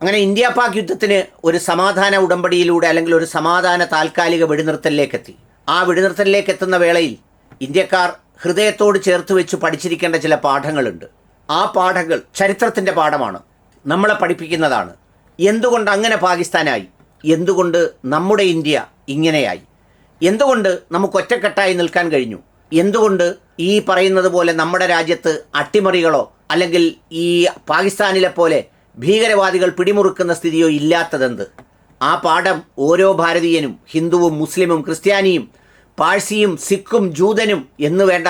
അങ്ങനെ ഇന്ത്യ പാക് യുദ്ധത്തിന് ഒരു സമാധാന ഉടമ്പടിയിലൂടെ അല്ലെങ്കിൽ ഒരു സമാധാന താൽക്കാലിക വെടിനിർത്തലിലേക്കെത്തി. ആ വെടിനിർത്തലിലേക്ക് എത്തുന്ന വേളയിൽ ഇന്ത്യക്കാർ ഹൃദയത്തോട് ചേർത്ത് വെച്ച് പഠിച്ചിരിക്കേണ്ട ചില പാഠങ്ങളുണ്ട്. ആ പാഠങ്ങൾ ചരിത്രത്തിൻ്റെ പാഠമാണ്, നമ്മളെ പഠിപ്പിക്കുന്നതാണ്. എന്തുകൊണ്ട് അങ്ങനെ പാകിസ്ഥാനായി, എന്തുകൊണ്ട് നമ്മുടെ ഇന്ത്യ ഇങ്ങനെയായി, എന്തുകൊണ്ട് നമുക്ക് ഒറ്റക്കെട്ടായി നിൽക്കാൻ കഴിഞ്ഞു, എന്തുകൊണ്ട് ഈ പറയുന്നത് പോലെ നമ്മുടെ രാജ്യത്ത് അട്ടിമറികളോ അല്ലെങ്കിൽ ഈ പാകിസ്ഥാനിലെ പോലെ ഭീകരവാദികൾ പിടിമുറുക്കുന്ന സ്ഥിതിയോ ഇല്ലാത്തതെന്ത്. ആ പാഠം ഓരോ ഭാരതീയനും, ഹിന്ദുവും മുസ്ലിമും ക്രിസ്ത്യാനിയും പാഴ്സിയും സിഖും ജൂതനും എന്നു വേണ്ട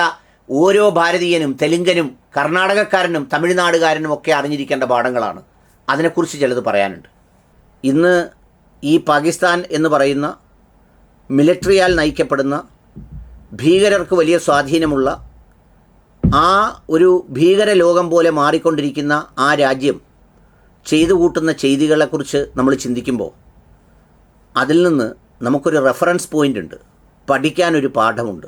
ഓരോ ഭാരതീയനും, തെലുങ്കനും കർണാടകക്കാരനും തമിഴ്നാടുകാരനും ഒക്കെ അറിഞ്ഞിരിക്കേണ്ട പാഠങ്ങളാണ്. അതിനെക്കുറിച്ച് ചിലത് പറയാനുണ്ട്. ഇന്ന് ഈ പാകിസ്ഥാൻ എന്ന് പറയുന്ന മിലിറ്ററിയാൽ നയിക്കപ്പെടുന്ന ഭീകരർക്ക് വലിയ സ്വാധീനമുള്ള ആ ഒരു ഭീകര ലോകം പോലെ മാറിക്കൊണ്ടിരിക്കുന്ന ആ രാജ്യം ചെയ്തു കൂട്ടുന്ന ചെയ്തികളെക്കുറിച്ച് നമ്മൾ ചിന്തിക്കുമ്പോൾ അതിൽ നിന്ന് നമുക്കൊരു റെഫറൻസ് പോയിൻ്റ് ഉണ്ട്, പഠിക്കാനൊരു പാഠമുണ്ട്.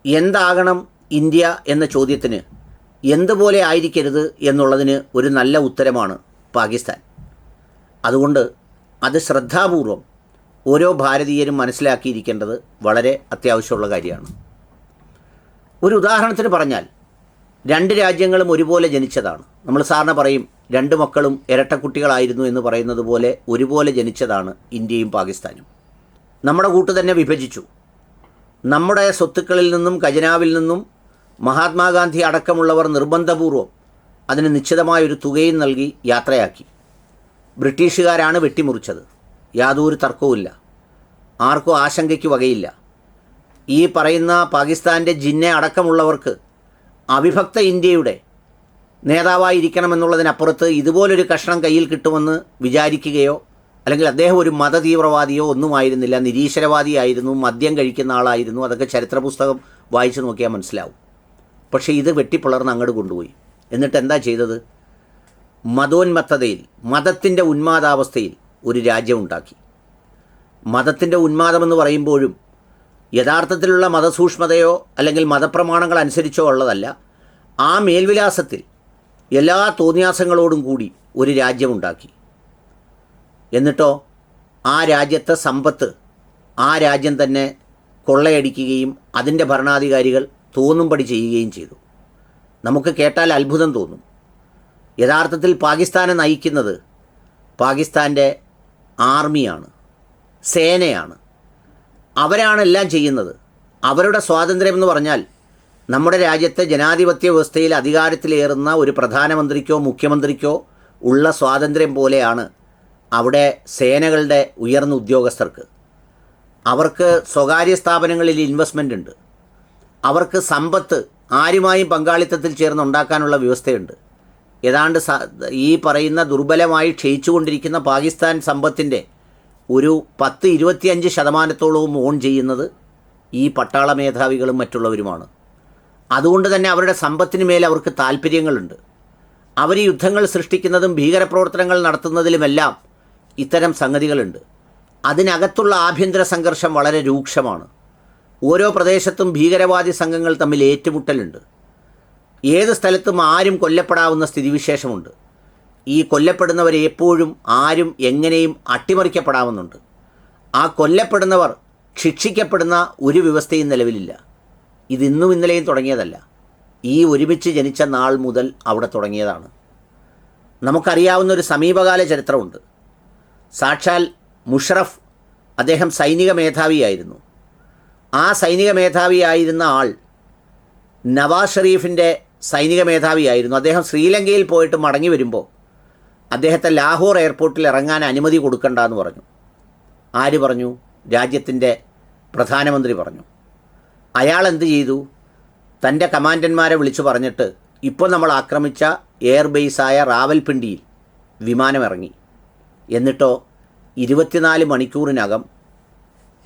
എന്താകണം ഇന്ത്യ എന്ന ചോദ്യത്തിന് എന്തുപോലെ ആയിരിക്കരുത് എന്നുള്ളതിന് ഒരു നല്ല ഉത്തരമാണ് പാകിസ്ഥാൻ. അതുകൊണ്ട് അത് ശ്രദ്ധാപൂർവം ഓരോ ഭാരതീയരും മനസ്സിലാക്കിയിരിക്കേണ്ടത് വളരെ അത്യാവശ്യമുള്ള കാര്യമാണ്. ഒരു ഉദാഹരണത്തിന് പറഞ്ഞാൽ, രണ്ട് രാജ്യങ്ങളും ഒരുപോലെ ജനിച്ചതാണ്. നമ്മൾ സാറിന് പറയും രണ്ട് മക്കളും ഇരട്ടക്കുട്ടികളായിരുന്നു എന്ന് പറയുന്നത് പോലെ ഒരുപോലെ ജനിച്ചതാണ് ഇന്ത്യയും പാകിസ്ഥാനും. നമ്മുടെ കൂട്ട് തന്നെ വിഭജിച്ചു. നമ്മുടെ സ്വത്തുക്കളിൽ നിന്നും ഖജനാവിൽ നിന്നും മഹാത്മാഗാന്ധി അടക്കമുള്ളവർ നിർബന്ധപൂർവം അതിന് നിശ്ചിതമായൊരു തുകയും നൽകി യാത്രയാക്കി. ബ്രിട്ടീഷുകാരാണ് വെട്ടിമുറിച്ചത്, യാതൊരു തർക്കവുമില്ല, ആർക്കും ആശങ്കയ്ക്ക് വകയില്ല. ഈ പറയുന്ന പാകിസ്ഥാൻ്റെ ജിന്ന അടക്കമുള്ളവർക്ക് അവിഭക്ത ഇന്ത്യയുടെ നേതാവായിരിക്കണമെന്നുള്ളതിനപ്പുറത്ത് ഇതുപോലൊരു കഷ്ണം കയ്യിൽ കിട്ടുമെന്ന് വിചാരിക്കുകയോ അല്ലെങ്കിൽ അദ്ദേഹം ഒരു മതതീവ്രവാദിയോ ഒന്നുമായിരുന്നില്ല, നിരീശ്വരവാദിയായിരുന്നു, മദ്യം കഴിക്കുന്ന ആളായിരുന്നു. അതൊക്കെ ചരിത്ര പുസ്തകം വായിച്ചു നോക്കിയാൽ മനസ്സിലാവും. പക്ഷേ ഇത് വെട്ടിപ്പിളർന്ന് അങ്ങോട്ട് കൊണ്ടുപോയി. എന്നിട്ട് എന്താ ചെയ്തത്? മതോന്മത്തതയിൽ, മതത്തിൻ്റെ ഉന്മാദാവസ്ഥയിൽ ഒരു രാജ്യം ഉണ്ടാക്കി. മതത്തിൻ്റെ ഉന്മാദമെന്ന് പറയുമ്പോഴും യഥാർത്ഥത്തിലുള്ള മതസൂക്ഷ്മതയോ അല്ലെങ്കിൽ മതപ്രമാണങ്ങൾ അനുസരിച്ചോ ഉള്ളതല്ല. ആ മേൽവിലാസത്തിൽ എല്ലാ തോന്നിയാസങ്ങളോടും കൂടി ഒരു രാജ്യമുണ്ടാക്കി. എന്നിട്ടോ ആ രാജ്യത്തെ സമ്പത്ത് ആ രാജ്യം തന്നെ കൊള്ളയടിക്കുകയും അതിൻ്റെ ഭരണാധികാരികൾ തോന്നുംപടി ചെയ്യുകയും ചെയ്തു. നമുക്ക് കേട്ടാൽ അത്ഭുതം തോന്നും. യഥാർത്ഥത്തിൽ പാകിസ്ഥാനെ നയിക്കുന്നത് പാകിസ്ഥാൻ്റെ ആർമിയാണ്, സേനയാണ്. അവരാണ് എല്ലാം ചെയ്യുന്നത്. അവരുടെ സ്വാതന്ത്ര്യം എന്ന് പറഞ്ഞാൽ നമ്മുടെ രാജ്യത്തെ ജനാധിപത്യ വ്യവസ്ഥയിൽ അധികാരത്തിലേറുന്ന ഒരു പ്രധാനമന്ത്രിക്കോ മുഖ്യമന്ത്രിക്കോ ഉള്ള സ്വാതന്ത്ര്യം പോലെയാണ് അവിടെ സേനകളുടെ ഉയർന്ന ഉദ്യോഗസ്ഥർക്ക്. അവർക്ക് സ്വകാര്യ സ്ഥാപനങ്ങളിൽ ഇൻവെസ്റ്റ്മെൻ്റ് ഉണ്ട്, അവർക്ക് സമ്പത്ത് ആരുമായും പങ്കാളിത്തത്തിൽ ചേർന്നുണ്ടാക്കാനുള്ള വ്യവസ്ഥയുണ്ട്. ഏതാണ്ട് ഈ പറയുന്ന ദുർബലമായി ക്ഷയിച്ചുകൊണ്ടിരിക്കുന്ന പാകിസ്ഥാൻ സമ്പത്തിൻ്റെ ഒരു 10-25% ഓൺ ചെയ്യുന്നത് ഈ പട്ടാള മേധാവികളും മറ്റുള്ളവരുമാണ്. അതുകൊണ്ട് തന്നെ അവരുടെ സമ്പത്തിന് മേൽ അവർക്ക് താല്പര്യങ്ങളുണ്ട്. അവർ യുദ്ധങ്ങൾ സൃഷ്ടിക്കുന്നതും ഭീകരപ്രവർത്തനങ്ങൾ നടത്തുന്നതിലുമെല്ലാം ഇത്തരം സംഗതികളുണ്ട്. അതിനകത്തുള്ള ആഭ്യന്തര സംഘർഷം വളരെ രൂക്ഷമാണ്. ഓരോ പ്രദേശത്തും ഭീകരവാദി സംഘങ്ങൾ തമ്മിൽ ഏറ്റുമുട്ടലുണ്ട്. ഏത് സ്ഥലത്തും ആരും കൊല്ലപ്പെടാവുന്ന സ്ഥിതിവിശേഷമുണ്ട്. ഈ കൊല്ലപ്പെടുന്നവരെ എപ്പോഴും ആരും എങ്ങനെയും അട്ടിമറിക്കപ്പെടാവുന്നുണ്ട്. ആ കൊല്ലപ്പെടുന്നവർ ശിക്ഷിക്കപ്പെടുന്ന ഒരു വ്യവസ്ഥയും നിലവിലില്ല. ഇതിന്നും ഇന്നലെയും തുടങ്ങിയതല്ല, ഈ ഒരുമിച്ച് ജനിച്ച നാൾ മുതൽ അവിടെ തുടങ്ങിയതാണ്. നമുക്കറിയാവുന്ന ഒരു സമീപകാല ചരിത്രമുണ്ട്. സാക്ഷാൽ മുഷറഫ്, അദ്ദേഹം സൈനിക മേധാവിയായിരുന്നു. ആ സൈനിക മേധാവിയായിരുന്ന ആൾ നവാസ് ഷെരീഫിൻ്റെ സൈനിക മേധാവിയായിരുന്നു. അദ്ദേഹം ശ്രീലങ്കയിൽ പോയിട്ട് മടങ്ങി വരുമ്പോൾ അദ്ദേഹത്തെ ലാഹോർ എയർപോർട്ടിൽ ഇറങ്ങാൻ അനുമതി കൊടുക്കണ്ടെന്ന് പറഞ്ഞു. ആര് പറഞ്ഞു? രാജ്യത്തിൻ്റെ പ്രധാനമന്ത്രി പറഞ്ഞു. അയാൾ എന്ത് ചെയ്തു? തൻ്റെ കമാൻഡന്മാരെ വിളിച്ചു പറഞ്ഞിട്ട് ഇപ്പോൾ നമ്മൾ ആക്രമിച്ച എയർബേസായ റാവൽപിണ്ടിയിൽ വിമാനമിറങ്ങി. എന്നിട്ടോ 24 മണിക്കൂറിനകം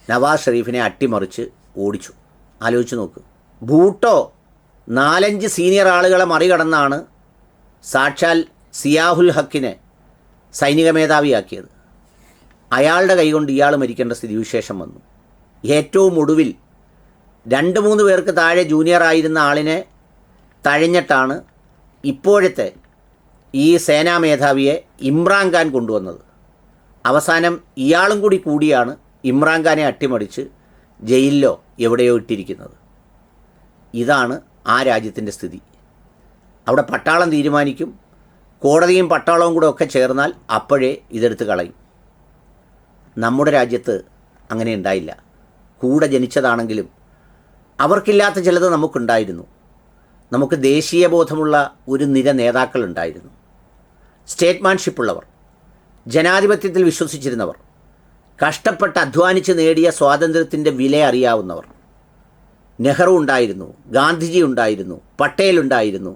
നവാസ് ഷെരീഫിനെ അട്ടിമറിച്ച് ഓടിച്ചു. ആലോചിച്ച് നോക്ക്. ഭൂട്ടോ 4-5 സീനിയർ ആളുകളെ മറികടന്നാണ് സാക്ഷാൽ സിയാഹുൽ ഹക്കിനെ സൈനിക മേധാവിയാക്കിയത്. അയാളുടെ കൈകൊണ്ട് ഇയാൾ മരിക്കേണ്ട സ്ഥിതിവിശേഷം വന്നു. ഏറ്റവും ഒടുവിൽ 2-3 പേർക്ക് താഴെ ജൂനിയറായിരുന്ന ആളിനെ തഴഞ്ഞിട്ടാണ് ഇപ്പോഴത്തെ ഈ സേനാ മേധാവിയെ ഇമ്രാൻഖാൻ കൊണ്ടുവന്നത്. അവസാനം ഇയാളും കൂടിയാണ് ഇമ്രാൻഖാനെ അട്ടിമറിച്ച് ജയിലിലോ എവിടെയോ ഇട്ടിരിക്കുന്നത്. ഇതാണ് ആ രാജ്യത്തിൻ്റെ സ്ഥിതി. അവിടെ പട്ടാളം തീരുമാനിക്കും, കോടതിയും പട്ടാളവും കൂടെ ഒക്കെ ചേർന്നാൽ അപ്പോഴേ ഇതെടുത്ത് കളയും. നമ്മുടെ രാജ്യത്ത് അങ്ങനെ ഉണ്ടായില്ല. കൂടെ ജനിച്ചതാണെങ്കിലും അവർക്കില്ലാത്ത ചിലത് നമുക്കുണ്ടായിരുന്നു. നമുക്ക് ദേശീയ ബോധമുള്ള ഒരു നിര നേതാക്കളുണ്ടായിരുന്നു. സ്റ്റേറ്റ്മാൻഷിപ്പുള്ളവർ, ജനാധിപത്യത്തിൽ വിശ്വസിച്ചിരുന്നവർ, കഷ്ടപ്പെട്ട് അധ്വാനിച്ച് നേടിയ സ്വാതന്ത്ര്യത്തിൻ്റെ വില അറിയാവുന്നവർ. നെഹ്റു ഉണ്ടായിരുന്നു, ഗാന്ധിജി ഉണ്ടായിരുന്നു, പട്ടേൽ ഉണ്ടായിരുന്നു,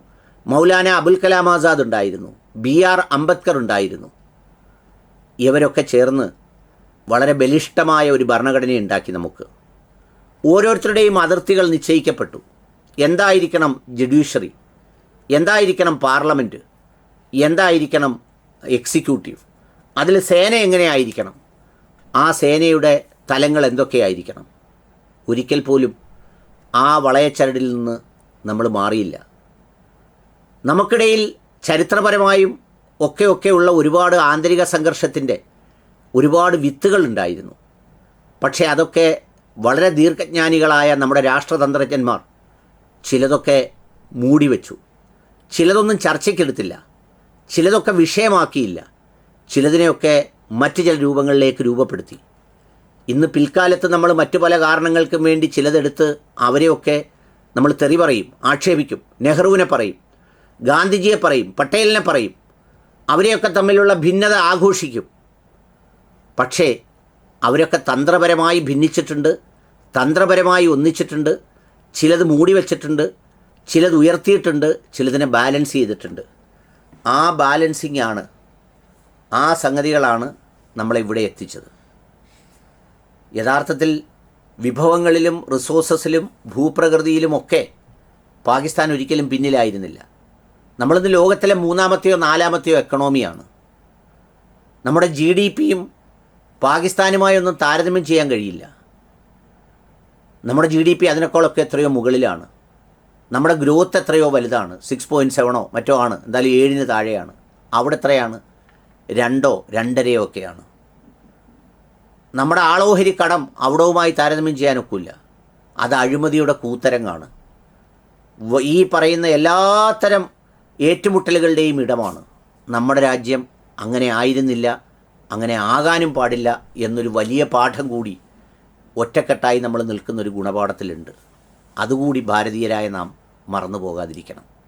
മൗലാന അബുൽ കലാം ആസാദ് ഉണ്ടായിരുന്നു, BR അംബേദ്കർ ഉണ്ടായിരുന്നു. ഇവരൊക്കെ ചേർന്ന് വളരെ ബലിഷ്ഠമായ ഒരു ഭരണഘടനയുണ്ടാക്കി നമുക്ക്. ഓരോരുത്തരുടെയും അതിർത്തികൾ നിശ്ചയിക്കപ്പെട്ടു. എന്തായിരിക്കണം ജുഡീഷ്യറി, എന്തായിരിക്കണം പാർലമെൻറ്റ്, എന്തായിരിക്കണം എക്സിക്യൂട്ടീവ്, അതിൽ സേന എങ്ങനെയായിരിക്കണം, ആ സേനയുടെ തലങ്ങൾ എന്തൊക്കെയായിരിക്കണം. ഒരിക്കൽ പോലും ആ വളയച്ചരടിൽ നിന്ന് നമ്മൾ മാറിയില്ല. നമുക്കിടയിൽ ചരിത്രപരമായും ഒക്കെയുള്ള ഒരുപാട് ആന്തരിക സംഘർഷത്തിൻ്റെ ഒരുപാട് വിത്തുകൾ ഉണ്ടായിരുന്നു. പക്ഷേ അതൊക്കെ വളരെ ദീർഘജ്ഞാനികളായ നമ്മുടെ രാഷ്ട്രതന്ത്രജ്ഞന്മാർ ചിലതൊക്കെ മൂടിവെച്ചു. ചിലതൊന്നും ചർച്ചയ്ക്കെടുത്തില്ല, ചിലതൊക്കെ വിഷയമാക്കിയില്ല, ചിലതിനെയൊക്കെ മറ്റ് ചില രൂപങ്ങളിലേക്ക് രൂപപ്പെടുത്തി. ഇന്ന് പിൽക്കാലത്ത് നമ്മൾ മറ്റു പല കാരണങ്ങൾക്കും വേണ്ടി ചിലതെടുത്ത് അവരെയൊക്കെ നമ്മൾ തെറി പറയും, ആക്ഷേപിക്കും. നെഹ്റുവിനെ പറയും, ഗാന്ധിജിയെ പറയും, പട്ടേലിനെ പറയും. അവരെയൊക്കെ തമ്മിലുള്ള ഭിന്നത ആഘോഷിക്കും. പക്ഷേ അവരൊക്കെ തന്ത്രപരമായി ഭിന്നിച്ചിട്ടുണ്ട്, തന്ത്രപരമായി ഒന്നിച്ചിട്ടുണ്ട്. ചിലത് മൂടി വച്ചിട്ടുണ്ട്, ചിലത് ഉയർത്തിയിട്ടുണ്ട്, ചിലതിനെ ബാലൻസ് ചെയ്തിട്ടുണ്ട്. ആ ബാലൻസിങ് ആണ്, ആ സംഗതികളാണ് നമ്മളെ ഇവിടെ എത്തിച്ചത്. യഥാർത്ഥത്തിൽ വിഭവങ്ങളിലും റിസോഴ്സസിലും ഭൂപ്രകൃതിയിലുമൊക്കെ പാകിസ്ഥാൻ ഒരിക്കലും പിന്നിലായിരുന്നില്ല. നമ്മളിന്ന് ലോകത്തിലെ 3ാമത്തെയോ 4ാമത്തെയോ എക്കണോമിയാണ്. നമ്മുടെ GDPയും പാകിസ്ഥാനുമായൊന്നും താരതമ്യം ചെയ്യാൻ കഴിയില്ല. നമ്മുടെ GDP അതിനേക്കാളൊക്കെ എത്രയോ മുകളിലാണ്. നമ്മുടെ ഗ്രോത്ത് എത്രയോ വലുതാണ്. 6.7 മറ്റോ ആണ്, എന്തായാലും 7 താഴെയാണ്. അവിടെ എത്രയാണ്? 2 2.5 ഒക്കെയാണ്. നമ്മുടെ ആളോഹരി കടം അവിടവുമായി താരതമ്യം ചെയ്യാനൊക്കില്ല. അത് അഴിമതിയുടെ കൂത്തരങ്ങാണ്. ഈ പറയുന്ന എല്ലാത്തരം ഏറ്റുമുട്ടലുകളുടെയും ഇടമാണ്. നമ്മുടെ രാജ്യം അങ്ങനെ ആയിരുന്നില്ല, അങ്ങനെ ആകാനും പാടില്ല എന്നൊരു വലിയ പാഠം കൂടി ഒറ്റക്കെട്ടായി നമ്മൾ നിൽക്കുന്നൊരു ഗുണപാഠത്തിലുണ്ട്. അതുകൂടി ഭാരതീയരായ നാം മറന്നു പോകാതിരിക്കണം.